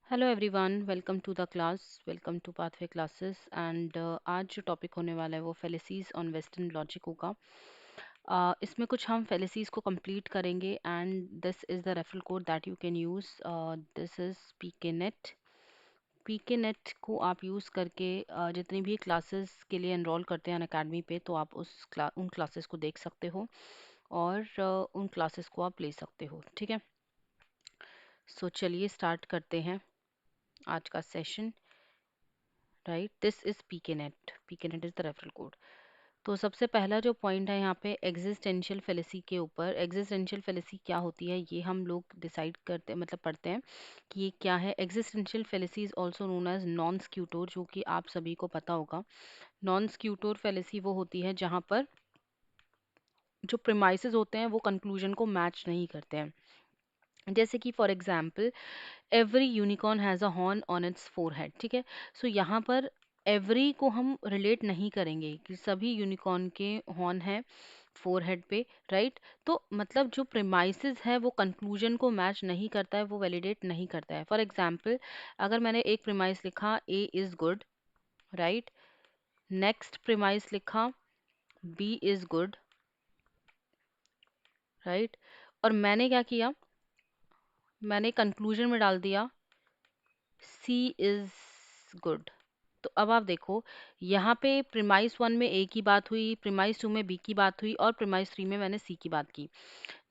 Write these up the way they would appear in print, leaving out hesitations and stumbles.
Hello everyone, welcome to the class. Welcome to pathway classes. And आज जो topic होने वाला है वो फेलिसीज ऑन वेस्टर्न लॉजिक होगा। इसमें कुछ हम फेलिसीज को कंप्लीट करेंगे and this is the referral code that you can use. This is PK net. PK net को आप यूज़ करके जितनी भी क्लासेस के लिए एनरोल करते हैं अकेडमी पे, तो आप उन क्लासेस को देख सकते हो और उन क्लासेस को आप ले सकते हो। ठीक है, सो चलिए स्टार्ट करते हैं आज का session. Right, this is PK net. PK net is the referral code. तो सबसे पहला जो पॉइंट है यहाँ पे एग्जिस्टेंशियल फेलिसी के ऊपर। एग्जिस्टेंशियल फेलिसी क्या होती है ये हम लोग डिसाइड करते मतलब पढ़ते हैं कि ये क्या है। Existential fallacy is also known as non sequitur, जो कि आप सभी को पता होगा। नॉन स्क्यूटोर फेलिसी वो होती है जहाँ पर जो प्रिमाइसेस होते हैं वो कंक्लूजन को मैच नहीं करते हैं। जैसे कि for example, every unicorn has a horn on it's forehead. ठीक है, सो यहाँ पर एवरी को हम रिलेट नहीं करेंगे कि सभी यूनिकॉर्न के हॉर्न है फोरहेड पे। राइट, तो मतलब जो प्रिमाइसेस है वो कंक्लूजन को मैच नहीं करता है, वो वैलिडेट नहीं करता है। फॉर एग्जाम्पल, अगर मैंने एक प्रिमाइस लिखा A is good, right, next premise लिखा बी इज़ गुड, राइट, और मैंने क्या किया, मैंने कंक्लूजन में डाल दिया सी इज़ गुड। तो अब आप देखो, यहाँ पे प्रिमाइस वन में ए की बात हुई, प्रिमाइस टू में बी की बात हुई और प्रिमाइस थ्री में मैंने सी की बात की।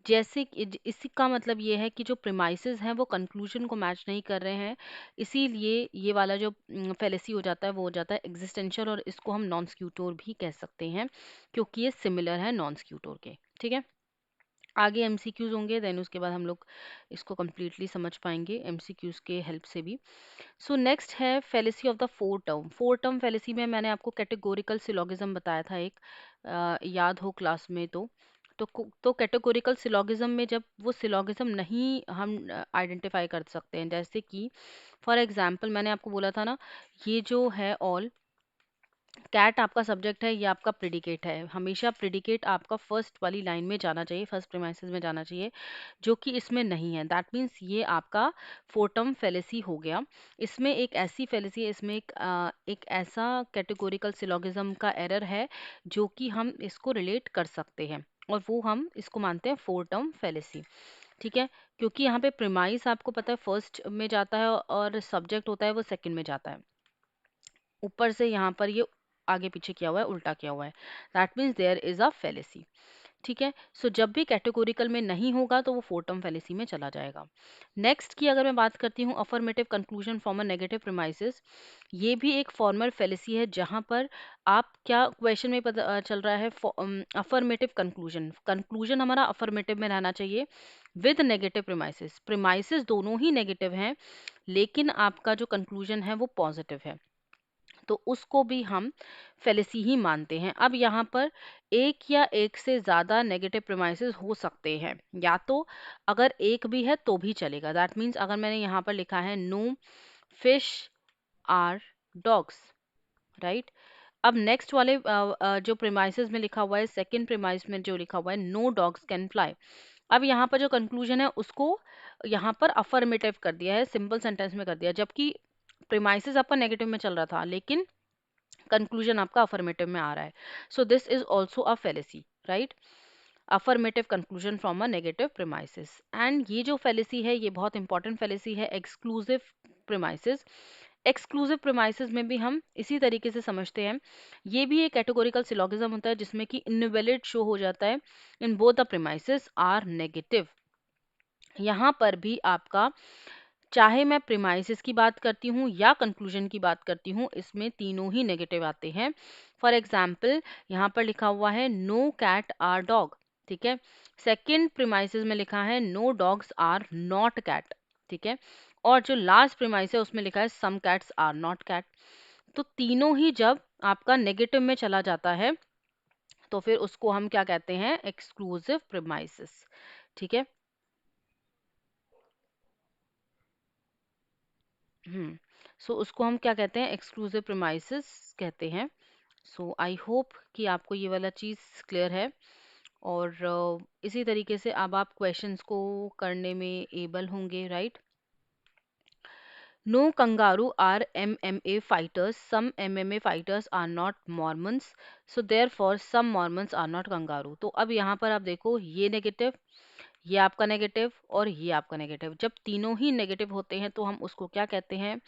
जैसे इसी का मतलब ये है कि जो प्रिमाइसेस हैं वो कंक्लूजन को मैच नहीं कर रहे हैं, इसीलिए ये वाला जो फेलेसी हो जाता है वो हो जाता है एग्जिस्टेंशियल, और इसको हम नॉन स्क्यूटोर भी कह सकते हैं क्योंकि ये सिमिलर है नॉन स्क्यूटोर के। ठीक है, आगे एमसीक्यूज होंगे, देन उसके बाद हम लोग इसको कम्प्लीटली समझ पाएंगे एमसीक्यूज के हेल्प से भी। सो नेक्स्ट है fallacy of the four term. Four term fallacy में मैंने आपको कैटेगोरिकल सिलोगिज्म बताया था एक, याद हो क्लास में तो कैटेगोरिकल सिलोगिज्म में जब वो सिलोगिज्म नहीं हम आइडेंटिफाई कर सकते हैं, जैसे कि फॉर एग्जांपल मैंने आपको बोला था ना, ये जो है ऑल, कैट आपका सब्जेक्ट है, ये आपका प्रिडिकेट है। हमेशा प्रिडिकेट आपका फर्स्ट वाली लाइन में जाना चाहिए, फर्स्ट प्रीमाइसेस में जाना चाहिए, जो कि इसमें नहीं है। दैट मीन्स ये आपका फोर टर्म फेलेसी हो गया। इसमें एक ऐसी फेलेसी है, इसमें एक ऐसा कैटेगोरिकल सिलोगिज्म का एरर है जो कि हम इसको रिलेट कर सकते हैं, और वो हम इसको मानते हैं फोर टर्म फेलेसी। ठीक है, क्योंकि यहाँ पे प्रीमाइस आपको पता है फर्स्ट में जाता है और सब्जेक्ट होता है वो सेकंड में जाता है। ऊपर से यहाँ पर ये आगे पीछे किया हुआ है, उल्टा किया हुआ है। That means there is a fallacy. ठीक है, सो जब भी कैटेगोरिकल में नहीं होगा तो वो फोर टर्म फेलेसी में चला जाएगा। नेक्स्ट की अगर मैं बात करती हूँ, affirmative conclusion from a negative premises. ये भी एक फॉर्मल फेलेसी है जहाँ पर आप क्या क्वेश्चन में पता चल रहा है, अफर्मेटिव कंक्लूजन, कंक्लूजन हमारा अफर्मेटिव में रहना चाहिए विद नेगेटिव प्रीमाइसेस। प्रीमाइसेस दोनों ही नेगेटिव हैं लेकिन आपका जो कंक्लूजन है वो पॉजिटिव है, तो उसको भी हम फेलिसी ही मानते हैं। अब यहाँ पर एक या एक से ज़्यादा नेगेटिव प्रीमाइसेस हो सकते हैं, या तो अगर एक भी है तो भी चलेगा। दैट मीन्स अगर मैंने यहाँ पर लिखा है no fish are dogs, right, अब नेक्स्ट वाले जो प्रीमाइसेस में लिखा हुआ है, सेकंड प्रीमाइस में जो लिखा हुआ है नो डॉग्स कैन फ्लाई, अब यहाँ पर जो कंक्लूजन है उसको यहाँ पर अफर्मेटिव कर दिया है, सिंपल सेंटेंस में कर दिया, जबकि प्रीमाइसेस आपका नेगेटिव में चल रहा था लेकिन कंक्लूजन आपका अफर्मेटिव में आ रहा है। So this is also a fallacy, right, affirmative conclusion from a negative premises. And ये जो फेलिसी है ये बहुत इंपॉर्टेंट फेलिसी है, एक्सक्लूसिव प्रीमाइसेस। एक्सक्लूसिव प्रीमाइसेस में भी हम इसी तरीके से समझते हैं, ये भी एक कैटेगोरिकल सिलोगिज्म होता है जिसमें कि इनवैलिड शो हो जाता है in both the premises are negative. यहाँ पर भी आपका, चाहे मैं प्रीमाइसेस की बात करती हूँ या कंक्लूजन की बात करती हूँ, इसमें तीनों ही नेगेटिव आते हैं। फॉर एग्जाम्पल, यहाँ पर लिखा हुआ है नो कैट आर डॉग, ठीक है, सेकंड प्रीमाइसेस में लिखा है no dogs are not cat, ठीक है, और जो लास्ट प्रीमाइस है उसमें लिखा है some cats are not cat. तो तीनों ही जब आपका नेगेटिव में चला जाता है तो फिर उसको हम क्या कहते हैं, एक्सक्लूसिव प्रीमाइसेस। ठीक है, सो उसको हम क्या कहते हैं, एक्सक्लूसिव प्रीमाइसेस कहते हैं। सो आई होप कि आपको ये वाला चीज़ क्लियर है, और इसी तरीके से अब आप क्वेश्चंस को करने में एबल होंगे, right. No kangaroo are MMA fighters, some MMA fighters are not Mormons, so therefore some Mormons are not kangaroo. तो अब यहाँ पर आप देखो, ये नेगेटिव, ये आपका नेगेटिव और ये आपका नेगेटिव, जब तीनों ही नेगेटिव होते हैं तो हम उसको क्या कहते हैं?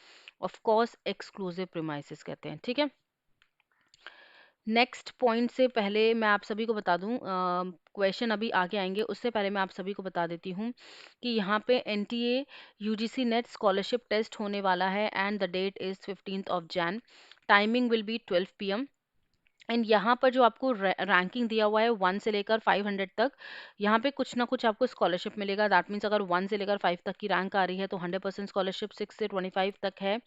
ऑफ कोर्स एक्सक्लूसिव प्रीमाइसेस कहते हैं, ठीक है। नेक्स्ट पॉइंट से पहले मैं आप सभी को बता दूं, क्वेश्चन अभी आगे आएंगे, उससे पहले मैं आप सभी को बता देती हूँ कि यहाँ पे NTA UGC net scholarship test होने वाला है and the date is 15th of Jan. Timing will be 12 PM। And यहाँ पर जो आपको रैंकिंग दिया हुआ है 1 से लेकर 500 तक, यहाँ पे कुछ ना कुछ आपको स्कॉलरशिप मिलेगा। दैट मीन्स अगर 1 से लेकर 5 तक की रैंक आ रही है तो 100% स्कॉलरशिप, 6 से 25 तक है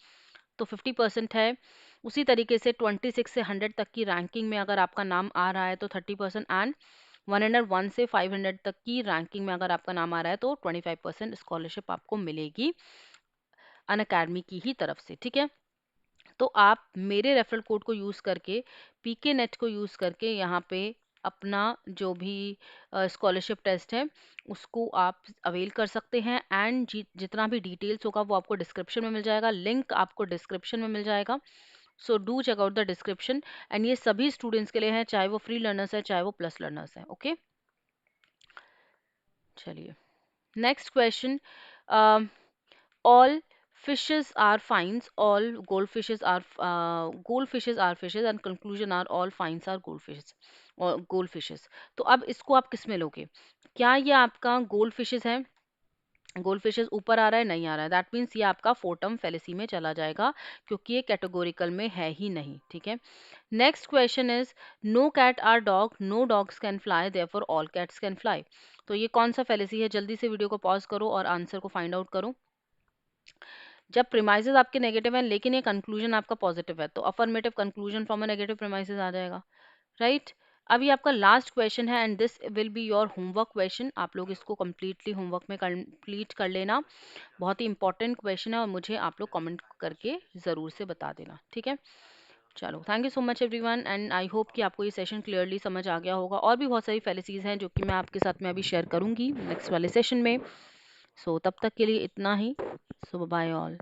तो 50% है। उसी तरीके से 26 से 100 तक की रैंकिंग में अगर आपका नाम आ रहा है तो 30%, एंड 101 से 500 तक की रैंकिंग में अगर आपका नाम आ रहा है तो 25% स्कॉलरशिप आपको मिलेगी अन अकेडमी की ही तरफ से, ठीक है। तो आप मेरे रेफरल कोड को यूज़ करके, पीके नेट को यूज़ करके यहाँ पे अपना जो भी स्कॉलरशिप टेस्ट है उसको आप अवेल कर सकते हैं। एंड जितना भी डिटेल्स होगा वो आपको डिस्क्रिप्शन में मिल जाएगा, लिंक आपको डिस्क्रिप्शन में मिल जाएगा। So do check out the description. And ये सभी स्टूडेंट्स के लिए हैं, चाहे वो फ्री लर्नर्स है चाहे वो प्लस लर्नर्स हैं, ओके। चलिए next question. All fishes are fines, all goldfishes are fishes, and conclusion are all fines are goldfishes और goldfishes। तो अब इसको आप किस में लोगे? क्या ये आपका goldfishes है? गोल्डफिशेस ऊपर आ रहा है, नहीं आ रहा है, दैट मीन्स ये आपका फोटम फेलिसी में चला जाएगा क्योंकि ये कैटेगोरिकल में है ही नहीं, ठीक है। Next question is no cat are dog, no dogs can fly, therefore all cats can fly. तो ये कौन सा फेलिसी है? जल्दी से वीडियो को पॉज करो और आंसर को फाइंड आउट करो। जब प्रीमाइसेस आपके नेगेटिव हैं लेकिन ये कंक्लूजन आपका पॉजिटिव है तो affirmative conclusion from a negative premises आ जाएगा, राइट। अब ये आपका लास्ट क्वेश्चन है and this will be your homework question. आप लोग इसको कम्प्लीटली होमवर्क में कंप्लीट कर लेना, बहुत ही इंपॉर्टेंट क्वेश्चन है और मुझे आप लोग कमेंट करके ज़रूर से बता देना, ठीक है। चलो thank you so much everyone, and I hope कि आपको ये सेशन क्लियरली समझ आ गया होगा। और भी बहुत सारी फेलिसीज हैं जो कि मैं आपके साथ में अभी शेयर करूंगी नेक्स्ट वाले सेशन में। सो तब तक के लिए इतना ही। सो बाय ऑल।